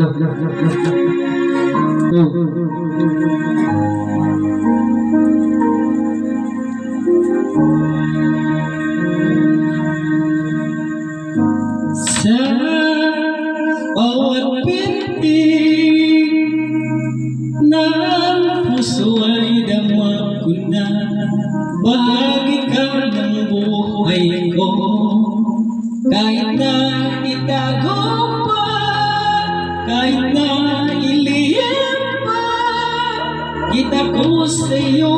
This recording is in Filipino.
Love, love, love, love, love. Sa bawat pitik ng puso ay damang ko na bahagi ka ng buhay ko. Kahit na itago pa, kahit na ilihim pa, kita ko sa'yo